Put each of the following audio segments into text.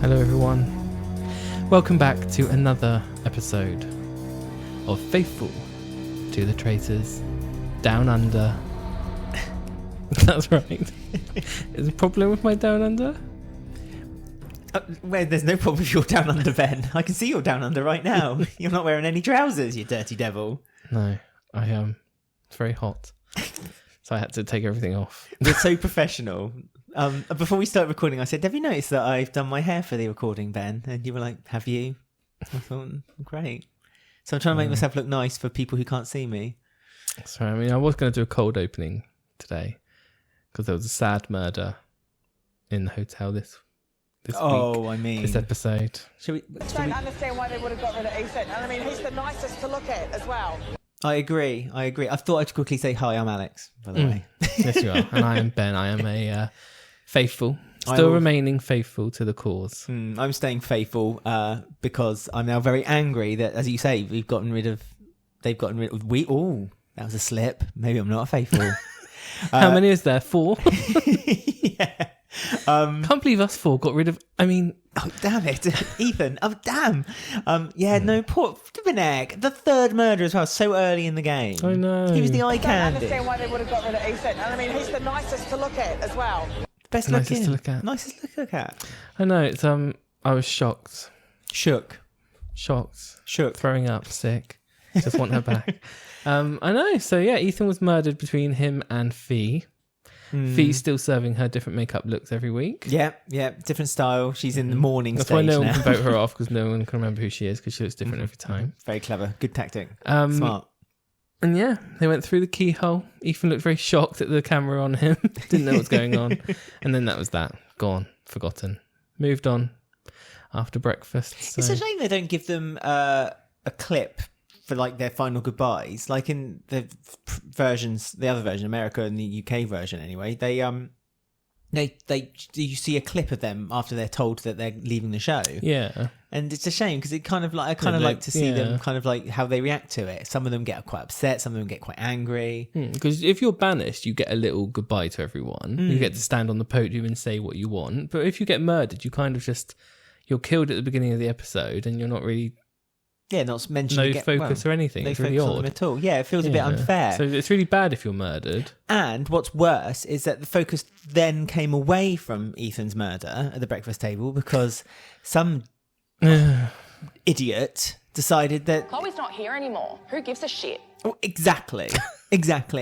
Hello everyone. Welcome back to another episode of Faithful to the Traitors Down Under. That's right. Is there a problem with my Down Under? Well, there's no problem if you're down under, Ben. I can see you're down under right now. You're not wearing any trousers, you dirty devil. No, I am. It's very hot. So I had to take everything off. You're so professional. Before we start recording, I said, have you noticed that I've done my hair for the recording, Ben? And you were like, have you? I thought, great. So I'm trying to make myself look nice for people who can't see me. So, I mean, I was going to do a cold opening today because there was a sad murder in the hotel this week. This episode. I don't understand why they would have got rid of Ethan. And I mean, he's the nicest to look at as well. I agree. I thought I'd quickly say, hi, I'm Alex, by the way. Yes, you are. And I am Ben. I am a faithful, remaining faithful to the cause. I'm staying faithful because I'm now very angry that, as you say, they've gotten rid of, that was a slip. Maybe I'm not faithful. How many is there? 4? Yeah. Can't believe us 4 got rid of, Oh, damn it, Ethan. Oh, damn. No, poor Dominic. The third murder as well, so early in the game. I know. He was the eye I don't candy. understand why they would have got rid of Ethan. And I mean, he's the nicest to look at as well. Best Nicest looking. to look at. Nicest to look at. I know, it's, I was shocked, Shook. throwing up, sick, just want her back. I know, so yeah, Ethan was murdered between him and Fee. Fee's still serving her different makeup looks every week. Yeah, different style. She's in the morning That's stage why no now. one can vote her off, because no one can remember who she is, because she looks different every time. Very clever. Good tactic. And Smart. yeah, they went through the keyhole. Ethan looked very shocked at the camera on him. Didn't know what's going on. And then that was that. Gone. Forgotten. Moved on after breakfast. So. It's a shame they don't give them a clip for like their final goodbyes. Like in the versions, the other version, America and the UK version anyway, they you see a clip of them after they're told that they're leaving the show. Yeah. And it's a shame because it kind of like I kind of like to see them kind of like how they react to it. Some of them get quite upset, some of them get quite angry. Because if you're banished, you get a little goodbye to everyone. You get to stand on the podium and say what you want. But if you get murdered, you kind of just you're killed at the beginning of the episode, and you're not really not mentioned. No focus or anything. No it's focus really on odd. them at all. Yeah, it feels a bit unfair. So it's really bad if you're murdered. And what's worse is that the focus then came away from Ethan's murder at the breakfast table because some idiot decided that... Chloe's not here anymore. Who gives a shit? Oh, exactly.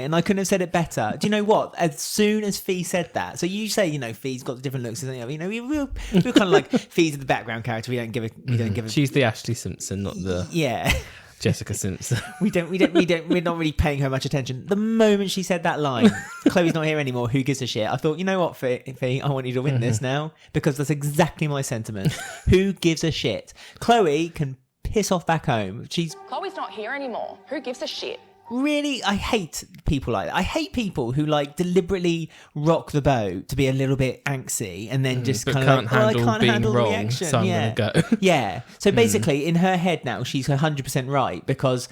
And I couldn't have said it better. Do you know what? As soon as Fee said that, so you say, Fee's got different looks, isn't it? We're kind of like Fee's the background character. We don't give a. She's the Ashley Simpson, not the Jessica Simpson. We're not really paying her much attention. The moment she said that line, Chloe's not here anymore. Who gives a shit? I thought, you know what, Fee, I want you to win this now because that's exactly my sentiment. Who gives a shit? Chloe can piss off back home. Chloe's not here anymore. Who gives a shit? Really, I hate people like that. I hate people who like deliberately rock the boat to be a little bit angsty and then just kind of like, I can't handle the wrong, reaction. so I'm going to go. Yeah. So basically, in her head now, she's 100% right because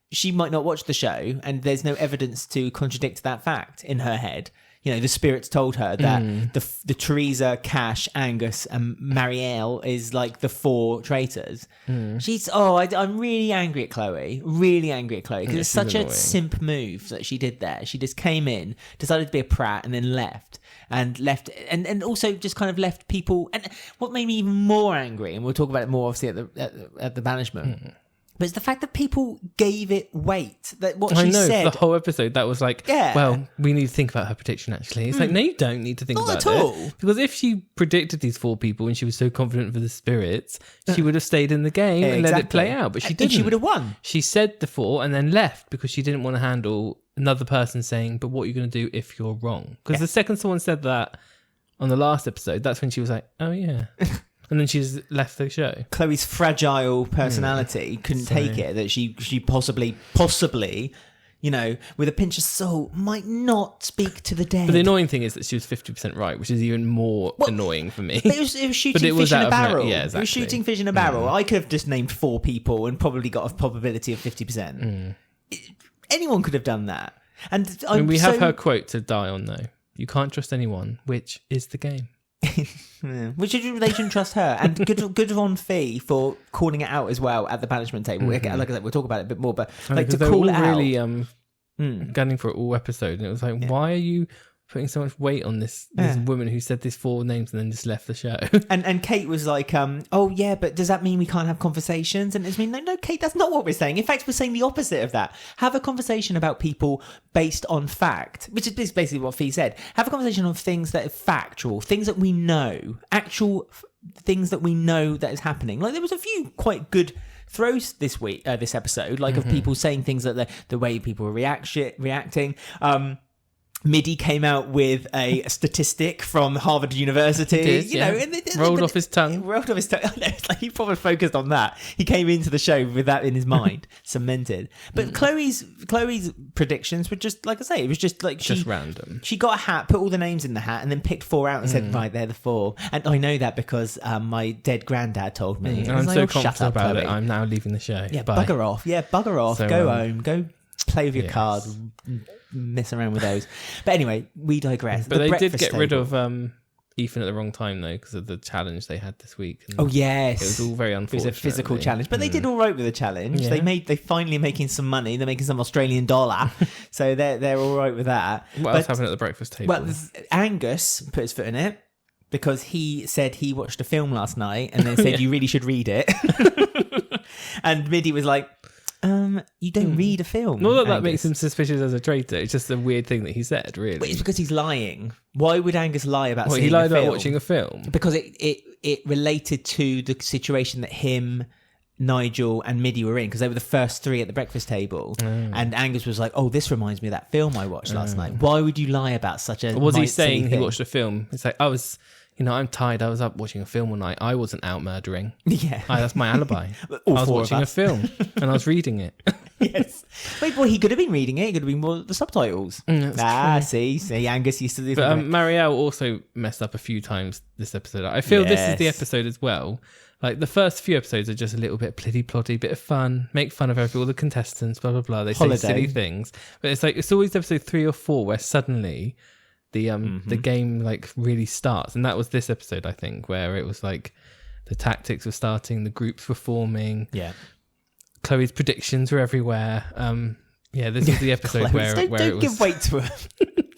she might not watch the show and there's no evidence to contradict that fact in her head. The spirits told her that the Teresa, Cash, Angus, and Marielle is like the 4 traitors. I'm really angry at Chloe. Because it's such a simp move that she did there. She just came in, decided to be a prat, and then left, and also just kind of left people. And what made me even more angry, and we'll talk about it more obviously at the banishment. But it's the fact that people gave it weight. That what she said. The whole episode, that was like, well, we need to think about her prediction, actually. It's like, no, you don't need to think about it. Not at all. Because if she predicted these 4 people and she was so confident for the spirits, she would have stayed in the game and let it play out. But she didn't. And she would have won. She said the 4 and then left because she didn't want to handle another person saying, but what are you going to do if you're wrong? Because the second someone said that on the last episode, that's when she was like, oh, yeah. And then she's left the show. Chloe's fragile personality couldn't take it that she possibly, with a pinch of salt, might not speak to the dead. But the annoying thing is that she was 50% right, which is even more annoying for me. It was shooting fish in a barrel. Yeah, exactly. It was shooting fish in a barrel. I could have just named 4 people and probably got a probability of 50%. Anyone could have done that. And we have her quote to die on, though. You can't trust anyone, which is the game. Which they shouldn't trust her. And good on Fee for calling it out as well at the management table. Like I said, we'll talk about it a bit more, but like to call it out. Really gunning for it all episode, and it was like, why are you putting so much weight on this woman who said these 4 names and then just left the show? And Kate was like, oh yeah, but does that mean we can't have conversations? And it's no, Kate, that's not what we're saying. In fact, we're saying the opposite of that. Have a conversation about people based on fact, which is basically what Fee said. Have a conversation on things that are factual, things that we know, actual things that we know that is happening. Like there was a few quite good throws this episode, like of people saying things that the way people were reacting. Midi came out with a statistic from Harvard University. Rolled off his tongue. Rolled off his tongue. It's like he probably focused on that. He came into the show with that in his mind, cemented. But Chloe's predictions were just, like I say, it was just like just random. She got a hat, put all the names in the hat, and then picked 4 out and said, "Right, they're the 4." And I know that because my dead granddad told me. And I'm so confident shut up, about Chloe. it. I'm now leaving the show. Yeah, Bye. bugger off. Yeah, bugger off. So, go home. Go play with your cards. Mess around with those. But anyway, we digress. But they did get rid of Ethan at the wrong time, though, because of the challenge they had this week. And oh, yes. It was all very unfortunate. It was a physical challenge. But they did all right with the challenge. Yeah. They finally making some money. They're making some Australian dollar. So they're all right with that. What else happened at the breakfast table? Well, Angus put his foot in it because he said he watched a film last night and then said, you really should read it. And Midi was like, you don't read a film. Not that makes him suspicious as a traitor. It's just a weird thing that he said, really. But it's because he's lying. Why would Angus lie about seeing he lied a film? about watching a film? Because it related to the situation that him, Nigel and Midi were in, because they were the first 3 at the breakfast table. And Angus was like, oh, this reminds me of that film I watched last night. Why would you lie about such a... Was he saying he watched a film? It's like, I'm tired. I was up watching a film all night. I wasn't out murdering. Yeah. That's my alibi. I was watching a film and I was reading it. Yes. Wait, well, he could have been reading it. He could have been more the subtitles. See, Angus used to do that. But Marielle also messed up a few times this episode. I feel this is the episode as well. Like the first few episodes are just a little bit plitty-plotty, bit of fun, make fun of all the contestants, blah, blah, blah. They say silly things. But it's like, it's always episode 3 or 4 where suddenly... the game like really starts, and that was this episode, I think, where it was like the tactics were starting, the groups were forming. Yeah, Chloe's predictions were everywhere. This is the episode where don't it was. Give weight to her.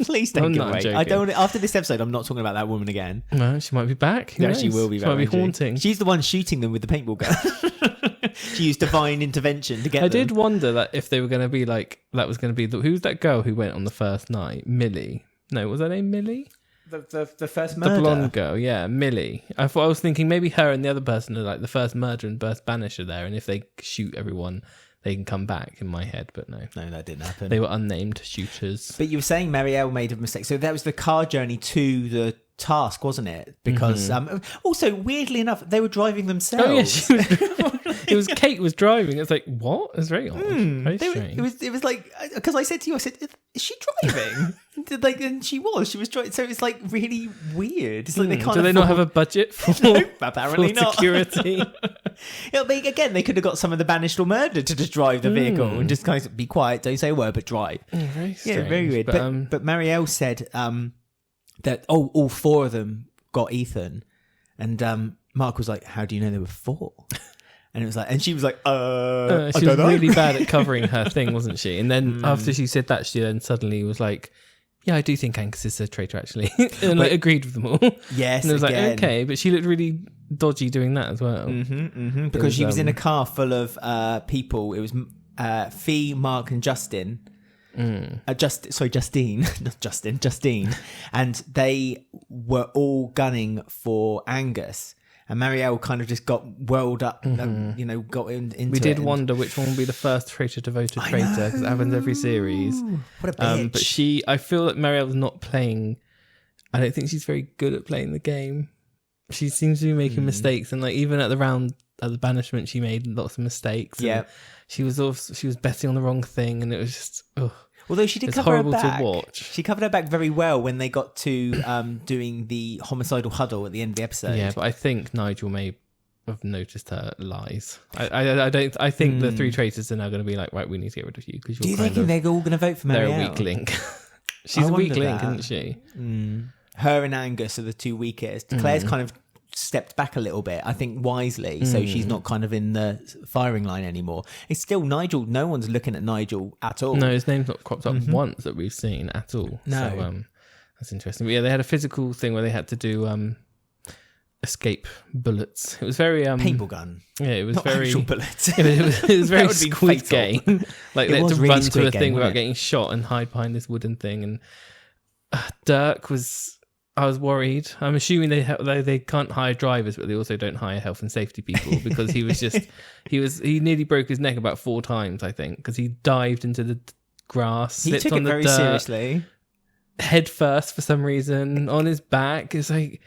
Please don't give weight. I don't. After this episode, I'm not talking about that woman again. No, she might be back. No, she will be back. She might be haunting. She's the one shooting them with the paintball gun. She used divine intervention to get I them. did wonder that if they were going to be like, that was going to be who's that girl who went on the first night? Millie. No, was her name Millie? The first murder. The blonde girl, yeah, Millie. I was thinking maybe her and the other person are like the first murder and first banisher there, and if they shoot everyone, they can come back in my head, but no, that didn't happen. They were unnamed shooters. But you were saying Marielle made a mistake, so that was the car journey to the task, wasn't it? Because also weirdly enough, they were driving themselves. Oh yeah, it was Kate was driving. It's like, what? It's very odd. Very strange. It was like, because I said to you, I said, is she driving? And she was driving. So it's like really weird. It's like they can't. Do they not have a budget for, apparently for not. Security? Again, they could have got some of the banished or murdered to just drive the vehicle and just kind of be quiet, don't say a word, but drive. Very strange. Yeah, very weird. But Marielle said that all 4 of them got Ethan, and Mark was like, "How do you know there were 4?" And it was like, and she was like, she was really bad at covering her thing, wasn't she? And then after she said that, she then suddenly was like, yeah, I do think Angus is a traitor, actually. And like agreed with them all. Yes, and it was like, okay, but she looked really dodgy doing that as well. Because she was in a car full of people. It was Fee, Mark, and Justin. Justine, not Justin, Justine. And they were all gunning for Angus. And Marielle kind of just got whirled up, got into it. We did wonder which one would be the first traitor to vote a traitor, because it happens every series. What a bitch. But I feel that Marielle's not playing, I don't think she's very good at playing the game. She seems to be making mistakes, and like even at the banishment, she made lots of mistakes. Yeah. She was betting on the wrong thing, and it was just, although she did it's cover her horrible back. to watch. She covered her back very well when they got to doing the homicidal huddle at the end of the episode. Yeah, but I think Nigel may have noticed her lies. I think the 3 traitors are now going to be like, right, we need to get rid of you because do you think they're all going to vote for Marielle? They're a weak link. She's a weak link, isn't she? Her and Angus are the two weakest. Claire's kind of stepped back a little bit, I think wisely, so she's not kind of in the firing line anymore. It's still Nigel. No one's looking at Nigel at all. No, his name's not cropped up once that we've seen at all. No. So that's interesting. But yeah, they had a physical thing where they had to do escape bullets. It was very Paintball gun. Yeah, it was Not very actual bullets. it was very That would be Squid fatal. Game. Like It they had was to really run to Squid a Game, thing without wasn't it? getting shot and hide behind this wooden thing. And Dirk was. I was worried. I'm assuming they can't hire drivers, but they also don't hire health and safety people because he was just he nearly broke his neck about 4 times, I think, because he dived into the grass, He slipped took on it the very dirt, seriously. head first for some reason on his back. It's like,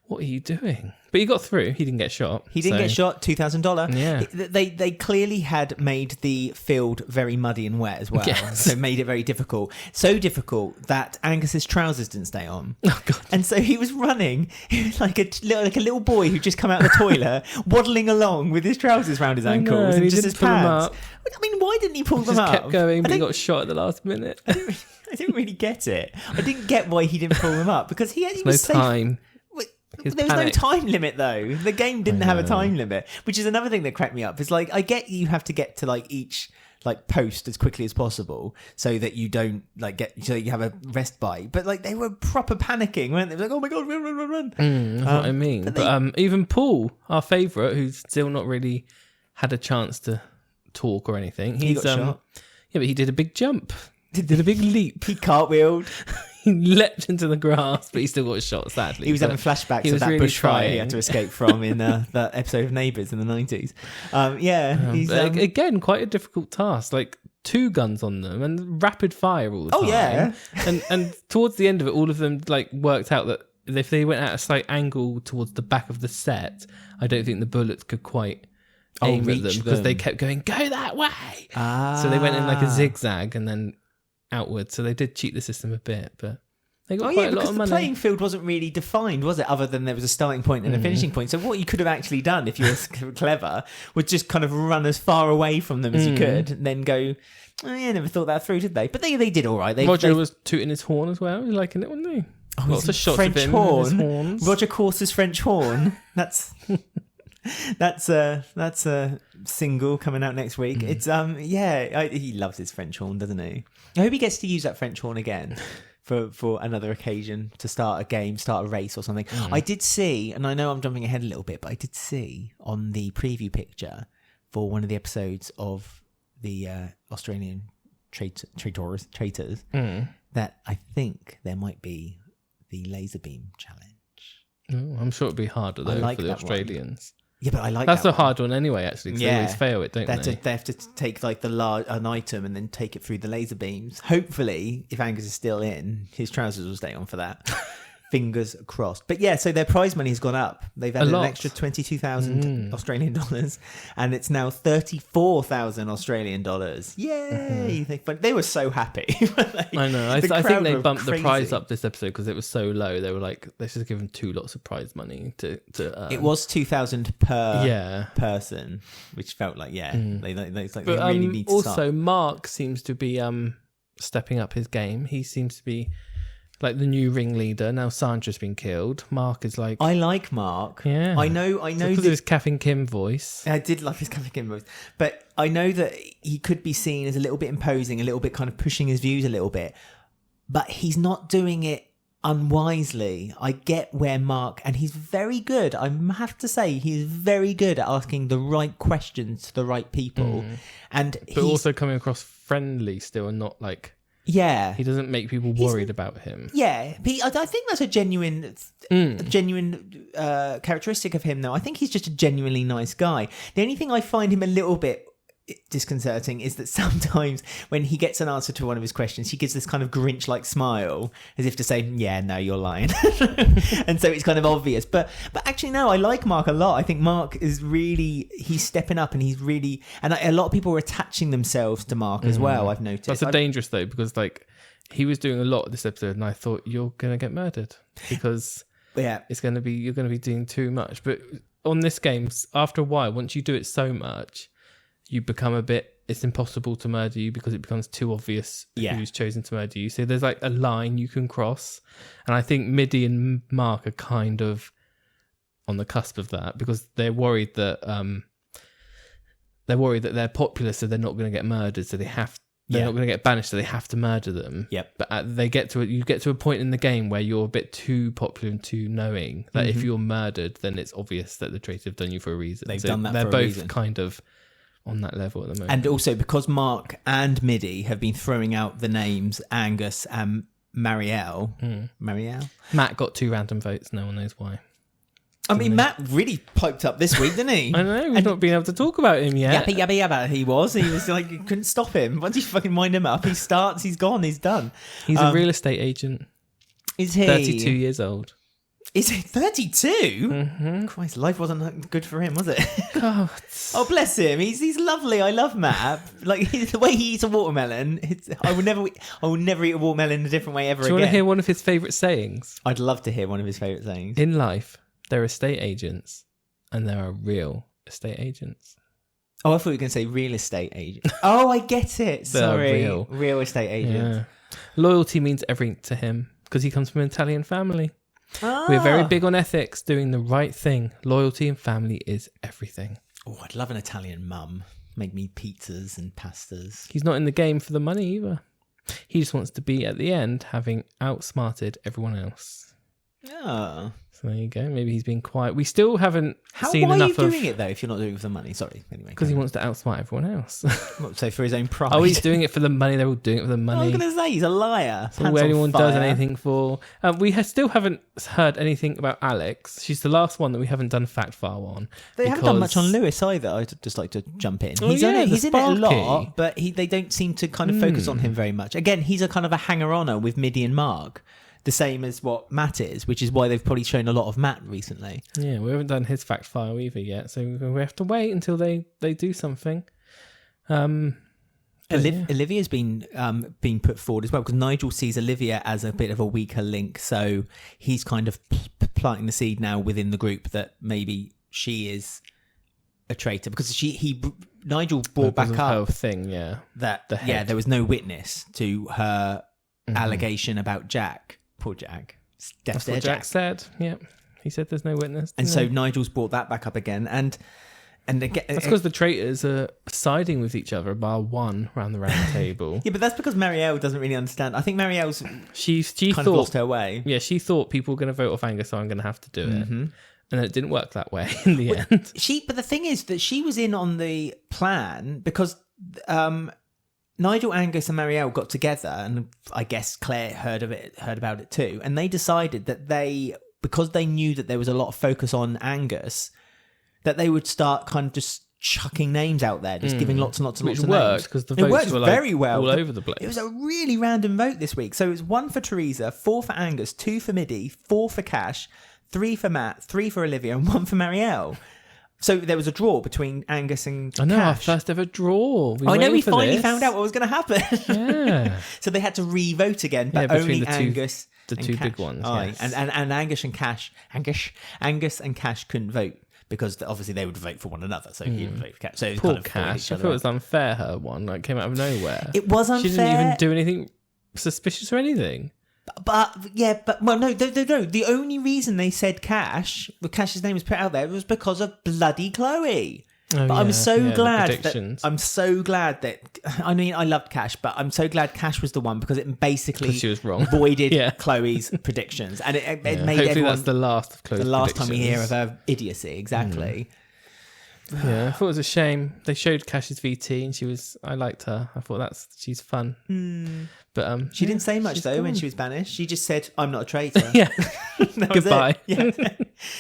what are you doing? But he got through. He didn't get shot. He didn't so- get shot. $2,000. Yeah. They clearly had made the field very muddy and wet as well. Yes. So it made it very difficult. So difficult that Angus's trousers didn't stay on. Oh god. And so he was running. He was like a little boy who just come out of the toilet, waddling along with his trousers around his I ankles know, and he just didn't his pull them pants. up. I mean, why didn't he pull them Just up? kept going, but I he don't- got shot at the last minute. I didn't really get it. I didn't get why he didn't pull them up because he No was safe. time. Wait, He was there was panicked. no time limit though. The game didn't have a time limit, which is another thing that cracked me up. It's like, I get you have to get to like each like post as quickly as possible so that you don't like get, so you have a respite. But like they were proper panicking, weren't they? Like, oh my god, run. That's what I mean. But even Paul, our favourite, who's still not really had a chance to talk or anything, He got shot. Yeah, but he did a big jump. He did a big leap. He cartwheeled. He leapt into the grass, but he still got shot, sadly. He was But having flashbacks he of was that really bushfire he trying. had to escape from in that episode of Neighbours in the 90s. He's But again, quite a difficult task. Like 2 guns on them and rapid fire all the Oh, time. yeah. and towards the end of it, all of them like worked out that if they went at a slight angle towards the back of the set, I don't think the bullets could quite aim at reach them because they them. kept going, go that way. So they went in like a zigzag and then outwards. So they did cheat the system a bit, but they got Oh quite yeah, a lot because of the money. playing field wasn't really defined, was it? Other than there was a starting point and a finishing point. So what you could have actually done if you were clever was just kind of run as far away from them as you could, and then go. Oh, yeah, never thought that through, did they? But they did all right. Roger was tooting his horn as well. He was liking it, wasn't he? Lots of shots French of him horn. with his horns. Roger Corser's French horn. That's a single coming out next week. It's he loves his French horn, doesn't he? I hope he gets to use that French horn again for another occasion, to start a game, start a race or something. I did see, and I know I'm jumping ahead a little bit, but I did see on the preview picture for one of the episodes of the Australian Traitors that I think there might be the laser beam challenge. Oh, I'm sure it'd be harder though like for the that one. Australians. Yeah, but I like That's that a one. hard one anyway, actually, because they always fail it, don't they? They have to take like an item and then take it through the laser beams. Hopefully, if Angus is still in, his trousers will stay on for that. Fingers crossed. But yeah, so their prize money has gone up. They've added an lot. extra 22,000 Australian dollars, and it's now 34,000 Australian dollars. Yay! But they were so happy. I know. I The think crowd they were bumped the crazy. prize up this episode because it was so low. They were like, let's just give them 2 lots of prize money to earn. It was 2,000 per Yeah. person, which felt like it's like But they really need to also, start. Mark seems to be stepping up his game. He seems to be like the new ringleader. Now Sandra's been killed. Mark is like... I like Mark. Yeah. I know because of that his Kath and Kim voice. I did love his comic voice, but I know that he could be seen as a little bit imposing, a little bit kind of pushing his views a little bit, but he's not doing it unwisely. I get where Mark, and he's very good. I have to say, he's very good at asking the right questions to the right people, and But also coming across friendly still and not like... yeah, He doesn't make people worried about him. yeah. I think that's a genuine characteristic of him, though. I think he's just a genuinely nice guy. The only thing I find him a little bit disconcerting is that sometimes when he gets an answer to one of his questions, he gives this kind of Grinch-like smile as if to say, yeah, no, you're lying. And so it's kind of obvious. But actually, no, I like Mark a lot. I think Mark is really, he's stepping up, and he's really, and a lot of people are attaching themselves to Mark as well, I've noticed. That's dangerous though, because like he was doing a lot this episode, and I thought you're gonna get murdered because Yeah. you're gonna be doing too much. But on this game, after a while, once you do it so much, you become a bit it's impossible to murder you because it becomes too obvious Yeah. who's chosen to murder you. So there's like a line you can cross. And I think Middy and Mark are kind of on the cusp of that because they're worried that they're popular, so they're not going to get murdered. So they're not going to get banished, so they have to murder them. Yep. But you get to a point in the game where you're a bit too popular and too knowing that if you're murdered, then it's obvious that the traitors have done you for a reason. They've So done that they're for a both reason. kind of on that level at the moment. And also because Mark and Middy have been throwing out the names Angus and Marielle. Marielle? Matt got 2 random votes. No one knows why. I mean, Matt really piped up this week, didn't he? I know, we've not been able to talk about him yet. Yabba, yabba, yabba. He was like, you couldn't stop him. Once you fucking wind him up, he starts, he's gone, he's done. He's a real estate agent. Is he? 32 years old. Is he 32? Mm-hmm. Christ, life wasn't good for him, was it? God. Oh, bless him. He's lovely. I love Matt. Like the way he eats a watermelon. I will never eat a watermelon in a different way ever Do you again. want to hear one of his favourite sayings? I'd love to hear one of his favourite sayings. In life, there are estate agents and there are real estate agents. Oh, I thought you were going to say real estate agent. Oh, I get it. They're Sorry. real. Real estate agent. Yeah. Loyalty means everything to him because he comes from an Italian family. Ah. We're very big on ethics, doing the right thing. Loyalty and family is everything. Oh, I'd love an Italian mum. Make me pizzas and pastas. He's not in the game for the money either. He just wants to be at the end having outsmarted everyone else. Oh. So there you go. Maybe he's been quiet. We still haven't Why seen are you enough of... doing it, though, if you're not doing it for the money? Sorry, anyway. Because he wants to outsmart everyone else. So for his own pride. Oh, he's doing it for the money. They're all doing it for the I was money. going to say, he's a liar. That's all anyone does anything for. We still haven't heard anything about Alex. She's the last one that we haven't done fact file on. They haven't done much on Lewis either. I'd just like to jump in. Oh, He's yeah, in it a Sparky. lot, but they don't seem to kind of focus on him very much. Again, he's a kind of a hanger-oner with Middy and Mark, the same as what Matt is, which is why they've probably shown a lot of Matt recently. Yeah, we haven't done his fact file either yet, so we have to wait until they do something. Olivia's been put forward as well because Nigel sees Olivia as a bit of a weaker link, so he's kind of planting the seed now within the group that maybe she is a traitor because Nigel brought Because back of up her thing, yeah. that The head. there was no witness to her allegation about Jack. Poor Jack. That's what Jack said. Yeah, he said there's no witness. And didn't so he? Nigel's brought that back up again, and again, That's because the traitors are siding with each other, bar one around the round table. yeah, but that's because Marielle doesn't really understand. I think Marielle's She kind thought of lost her way. Yeah, she thought people were going to vote off Angus, so I'm going to have to do it. And then it didn't work that way in the end. But the thing is that she was in on the plan because Nigel, Angus, and Marielle got together, and I guess Claire heard about it too, and they decided that because they knew that there was a lot of focus on Angus, that they would start kind of just chucking names out there, just giving lots and lots and Which lots of worked, names. 'cause the It votes worked were, like, very well. all over the place. It was a really random vote this week. So it was 1 for Teresa, 4 for Angus, 2 for Middy, 4 for Cash, 3 for Matt, 3 for Olivia, and 1 for Marielle. So there was a draw between Angus and I know, our Cash. first ever draw. I know we finally found out what was going to happen. Yeah. So they had to re-vote again, but Yeah, only between Angus the and two Cash. big ones, Aye. yes. And Angus and Cash couldn't vote because obviously they would vote for one another. So he would vote for Cash. So it was Poor kind of fought Cash. each I other thought it out. was unfair, her one. Like, came out of nowhere. It was She didn't unfair. even do anything suspicious or anything. But no. The only reason they said Cash, Cash's name was put out there, was because of bloody Chloe. Oh, But I'm yeah, so yeah, the glad predictions. that I mean I loved Cash, but I'm so glad Cash was the one because it basically 'Cause she was wrong. voided Yeah. Chloe's predictions, and it Yeah. made Hopefully everyone that's the last of Chloe's the last time we hear of predictions. her idiocy. Exactly. Yeah, I thought it was a shame. They showed Cash's VT and I liked her. I thought she's fun. But She didn't say much she's though when gone. she was banished. She just said, "I'm not a traitor." Yeah. That was Goodbye. it. Yeah.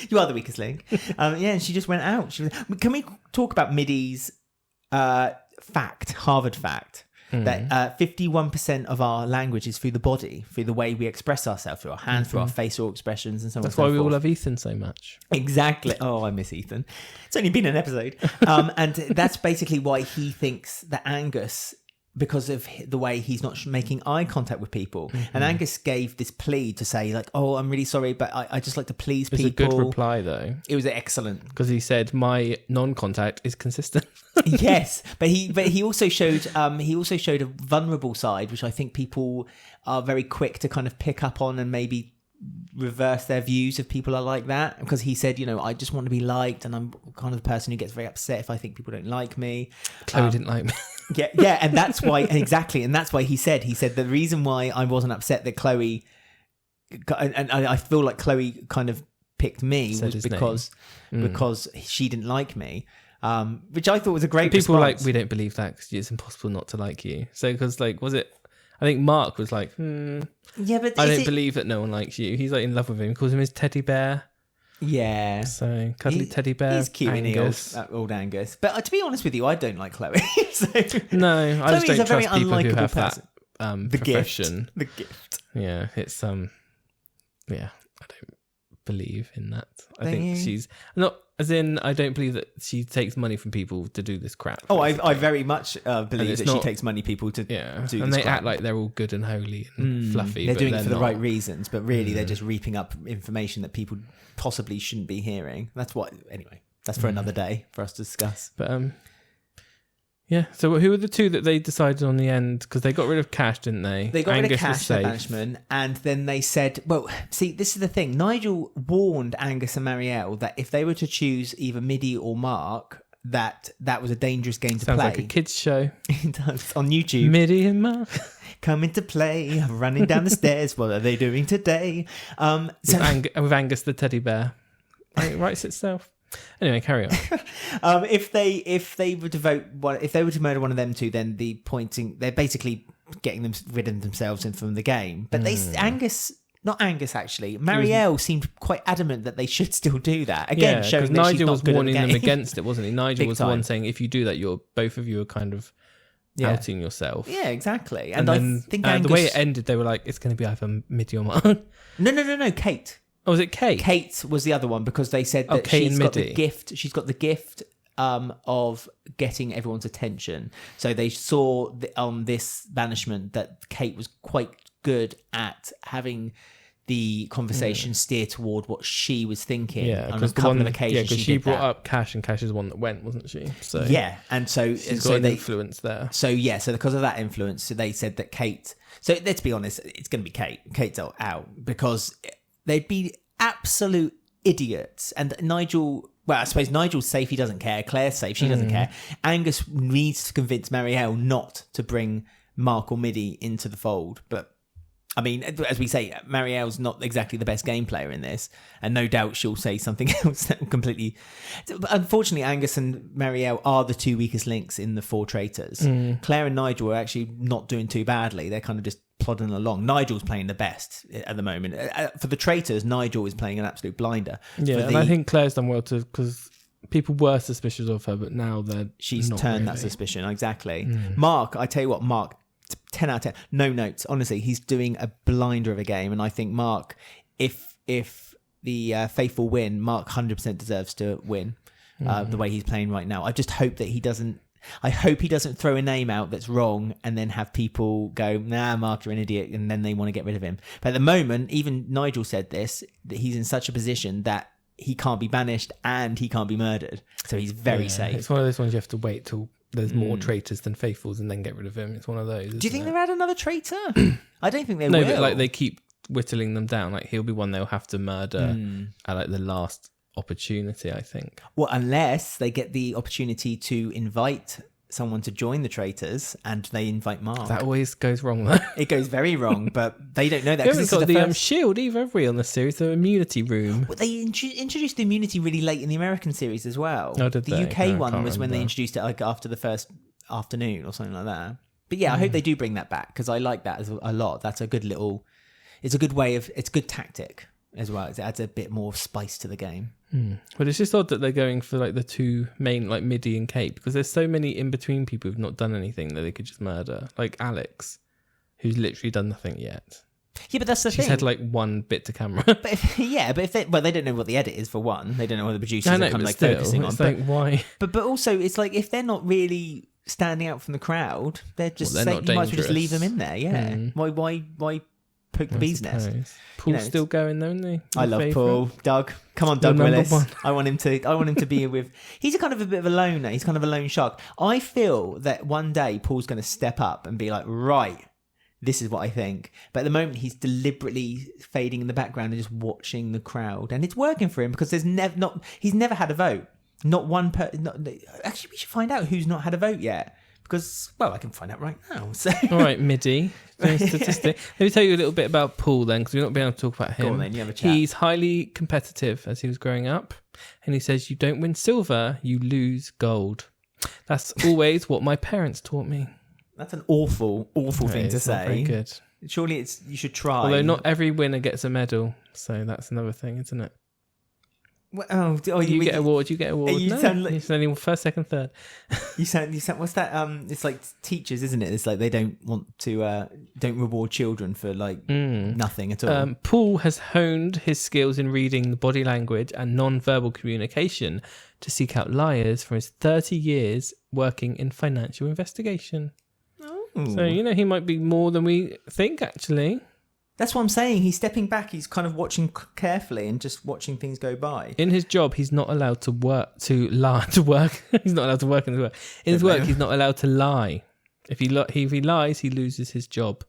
You are the weakest link. And she just went out. Can we talk about Middy's Harvard fact, that 51% of our language is through the body, through the way we express ourselves, through our hands, through our facial expressions, and so on. That's and so why we all forth. love Ethan so much. Exactly. Oh, I miss Ethan. It's only been an episode. And that's basically why he thinks that Angus, because of the way he's not making eye contact with people. And Angus gave this plea to say, like, oh, I'm really sorry, but I just like to please It was people. a good reply, though, It was excellent. because he said, my non-contact is consistent. Yes, but he also showed a vulnerable side, which I think people are very quick to kind of pick up on and maybe reverse their views if people are like that. Because he said, I just want to be liked, and I'm kind of the person who gets very upset if I think people don't like me. Chloe didn't like me. Yeah, and that's why exactly, and that's why he said the reason why I wasn't upset that Chloe, and I feel like Chloe kind of picked me Said was his because she didn't like me, which I thought was a great People were response. like, we don't believe that because it's impossible not to like you. So because was it? I think Mark was like, Yeah, but I don't believe that no one likes you. He's like in love with him. He calls him his teddy bear. Yeah. So cuddly teddy bear. He's cute, Angus. old Angus. But to be honest with you, I don't like Chloe. So, No, I just Chloe's don't a very trust people who unlikable have person. that The profession. gift. The gift. Yeah, it's yeah, I don't believe in that. I Don't think you? she's not as in I don't believe that she takes money from people to do this crap. Oh, I basically. very much believe it's that she not- takes money people to Yeah, do and this they crap. act like they're all good and holy and fluffy. They're but doing it for the not. right reasons, but really they're just reaping up information that people possibly shouldn't be hearing. Anyway, that's for another day for us to discuss. But yeah. So who were the two that they decided on the end? Because they got rid of Cash, didn't they? They got rid of Angus was Cash, their safe. banishment, and then they said, well, see, this is the thing. Nigel warned Angus and Marielle that if they were to choose either Midi or Mark, that was a dangerous game to Sounds play. like a kids show. It does. On YouTube. Midi and Mark. Come into play, running down the stairs. What are they doing today? So, With Angus the teddy bear. It writes itself. Anyway, carry on. if they were to murder one of them two, then they're basically getting them rid of themselves and from the game. But not Angus actually. Marielle seemed quite adamant that they should still do that. Again, showing that Nigel she's not was good at the warning them game. against it, wasn't he? Nigel Big was the one time. saying, if you do that, both of you are kind of outing yourself. Yeah, exactly. And I then think the way it ended, they were like, it's going to be either Midi or Mark. No, Kate. Oh, was it Kate? Kate was the other one because they said that Kate she's and got the Midi. gift. She's got the gift of getting everyone's attention. So they saw on this banishment that Kate was quite good at having the conversation steer toward what she was thinking. Yeah, on a because couple of occasions because she did brought that. up Cash, and Cash is the one that went, wasn't she? So Yeah, and so she's so got an they influence there. so because of that influence, so they said that Kate. So let's be honest, it's going to be Kate. Kate's out because they'd be absolute idiots. And Nigel, well, I suppose Nigel's safe. He doesn't care. Claire's safe. She doesn't care. Angus needs to convince Marielle not to bring Mark or Midi into the fold. But I mean, as we say, Marielle's not exactly the best game player in this, and no doubt she'll say something else that completely. Unfortunately, Angus and Marielle are the two weakest links in the four traitors. Claire and Nigel are actually not doing too badly. They're kind of just plodding along. Nigel's playing the best at the moment. For the traitors, Nigel is playing an absolute blinder. Yeah, and I think Claire's done well too, because people were suspicious of her, but now she's not turned really. that suspicion. Exactly. Mark, I tell you what, Mark, 10 out of 10. No notes. Honestly, he's doing a blinder of a game. And I think Mark, if the Faithful win, Mark 100% deserves to win the way he's playing right now. I just hope that he doesn't throw a name out that's wrong and then have people go, nah, Mark, you're an idiot, and then they want to get rid of him. But at the moment, even Nigel said this, that he's in such a position that he can't be banished and he can't be murdered. So he's very safe. It's one of those ones you have to wait till there's more traitors than faithfuls and then get rid of him. It's one of those. Do you think isn't they'll add another traitor? I don't think they No, will. but like they keep whittling them down. Like he'll be one they'll have to murder at like the last opportunity, I think. Well, unless they get the opportunity to invite someone to join the traitors and they invite Mark. That always goes wrong though. It goes very wrong, but they don't know that. They 'cause haven't this got is the first... shield either, have we, on the series? The immunity room. Well, they introduced the immunity really late in the American series as well. Oh, did the they? UK No, I one can't was when they remember. introduced it like after the first afternoon or something like that. But yeah, I hope they do bring that back because I like that a lot. That's a good little... It's a good tactic as well. It adds a bit more spice to the game. But it's just odd that they're going for like the two main, like Midi and Kate, because there's so many in between people who've not done anything that they could just murder. Like Alex, who's literally done nothing yet. Yeah, but that's the She's thing. had like one bit to camera. But if they don't know what the edit is for one. They don't know what the producers I are know, kind of but like still, focusing on. it's like, why? But also, it's like if they're not really standing out from the crowd, they're just Well, they're you not might as well just leave them dangerous. in there. Yeah. Why poke the bee's nest. Paul's still going though, isn't he? I love Paul. Doug, come on, Doug Your number Willis. one. I want him to be with. He's a kind of a bit of a loner. He's kind of a lone shark. I feel that one day Paul's going to step up and be like, right, this is what I think. But at the moment, he's deliberately fading in the background and just watching the crowd, and it's working for him because he's never had a vote. Not one actually, we should find out who's not had a vote yet. Because, well, I can find out right now. So. All right, Midi. Statistic. Let me tell you a little bit about Paul then, because we're not being able to talk about him. Go on then, you have a chat. He's highly competitive as he was growing up. And he says, you don't win silver, you lose gold. That's always what my parents taught me. That's an awful thing to say. Very good. Surely you should try. Although not every winner gets a medal. So that's another thing, isn't it? Well, you get awards. You get awards. You no, sound like, it's only first, second, third. You sound. What's that? It's like teachers, isn't it? It's like they don't want to don't reward children for like nothing at all. Paul has honed his skills in reading the body language and non-verbal communication to seek out liars from his 30 years working in financial investigation. Oh. So he might be more than we think. Actually, that's what I'm saying. He's stepping back. He's kind of watching carefully and just watching things go by. In his job, he's not allowed to work. He's not allowed to work in his work. In his work, he's not allowed to lie. If he lies, he loses his job.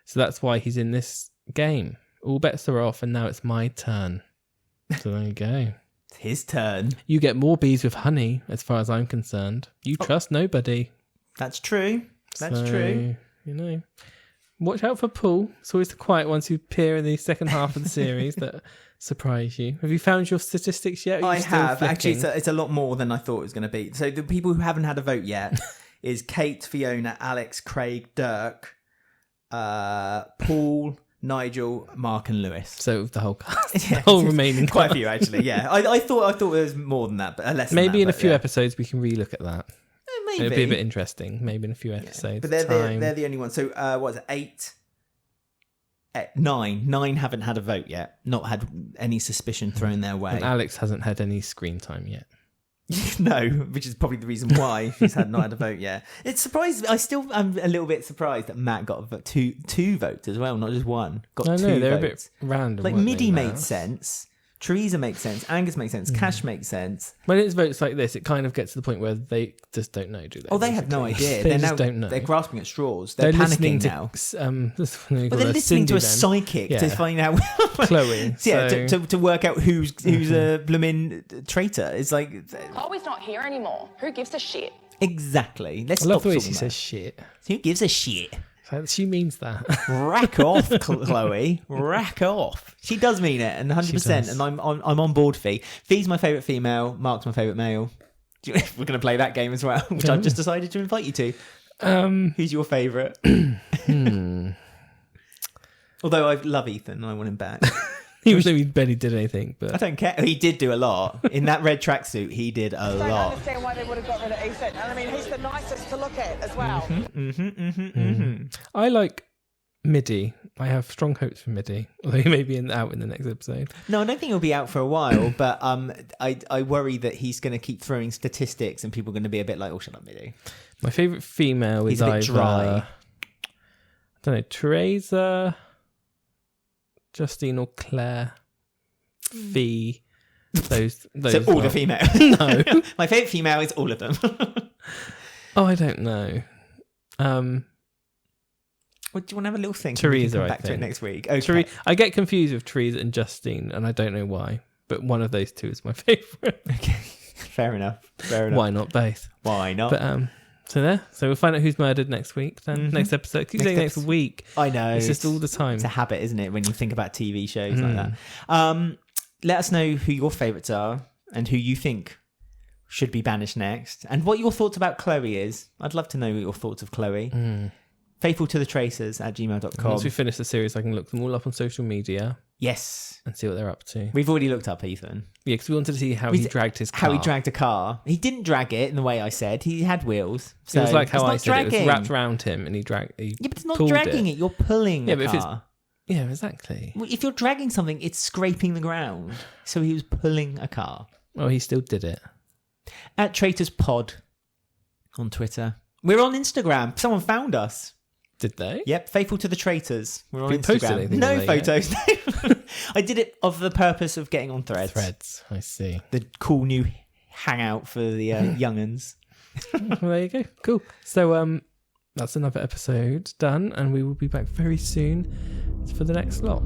So that's why he's in this game. All bets are off, and now it's my turn. So there you go. It's his turn. You get more bees with honey, as far as I'm concerned. You trust nobody. That's true. That's true. Watch out for Paul. It's always the quiet ones who appear in the second half of the series that surprise you. Have you found your statistics yet? I have. Actually, it's a lot more than I thought it was going to be. So the people who haven't had a vote yet is Kate, Fiona, Alex, Craig, Dirk, Paul, Nigel, Mark and Lewis. So the whole cast. The whole remaining cast. Quite a few, actually, yeah. I thought there was more than that, but less Maybe than that, in a few episodes we can relook at that. Maybe. It'd be a bit interesting. Maybe in a few episodes. But they're the only ones. So what is it? 8? 9. 9 haven't had a vote yet. Not had any suspicion thrown their way. And Alex hasn't had any screen time yet. No, which is probably the reason why he's not had a vote yet. It's surprised. I'm a little bit surprised that Matt got a vote, two votes as well, not just one. Got I know, two they're votes. a bit random. Like weren't Midi they, made Matt? sense. Teresa makes sense. Angus makes sense. Cash makes sense. When it's votes like this, it kind of gets to the point where they just don't know, do they? Oh, they have no idea. They just don't know. They're grasping at straws. They're listening panicking now. But They're listening to a psychic to find out. Chloe. Yeah, so... to work out who's a blooming traitor. It's like Chloe's not here anymore. Who gives a shit? exactly. Let's I love stop the way talking she about says shit. Who gives a shit? She means that. Rack off, Chloe. Rack off. She does mean it, and 100%. And I'm on board. Fee's my favourite female. Mark's my favourite male. We're going to play that game as well, which I've just decided to invite you to. Who's your favourite? Although I love Ethan, and I want him back. Even though he barely did anything, but I don't care. He did do a lot in that red tracksuit. He did a I don't lot. understand why they would have got rid of Ethan. And I mean, he's the nicest to look at as well. I like Midi. I have strong hopes for Midi, although he may be out in the next episode. No, I don't think he'll be out for a while, but I worry that he's going to keep throwing statistics and people are going to be a bit like, oh, shut up, Midi. My favourite female is He's a bit either, dry. I don't know, Teresa, Justine or Claire, Fee. Those So all the females. No. My favourite female is all of them. Oh, I don't know. Well, do you want to have a little think? Teresa, Come I back to it think. next week. Okay. I get confused with Teresa and Justine, and I don't know why. But one of those two is my favourite. Okay. Fair enough. Why not both? Why not? But so there. So we'll find out who's murdered next week. Then next episode. Keep saying next week. I know. It's just all the time. It's a habit, isn't it, when you think about TV shows like that? Let us know who your favourites are and who you think should be banished next, and what your thoughts about Chloe is. I'd love to know your thoughts of Chloe. faithfultothetracers@gmail.com. Once we finish the series, I can look them all up on social media Yes. and see what they're up to. We've already looked up Ethan. Yeah, because we wanted to see how he dragged his car. How he dragged a car. He didn't drag it in the way I said. He had wheels. So It was like how it's I not said it. It was dragging. wrapped around him and he Yeah, but it's not pulled dragging it. You're pulling Yeah, a but if it's- car. Yeah, exactly. Well, if you're dragging something, it's scraping the ground. So he was pulling a car. Oh, he still did it. At Traitors Pod on Twitter. We're on Instagram. Someone found us. Did they? Yep, faithful to the traitors. We're on Have you posted Instagram. anything No on there yet? photos. I did it of the purpose of getting on Threads. Threads. I see. The cool new hangout for the young'uns. Well, there you go. Cool. So that's another episode done, and we will be back very soon for the next lot.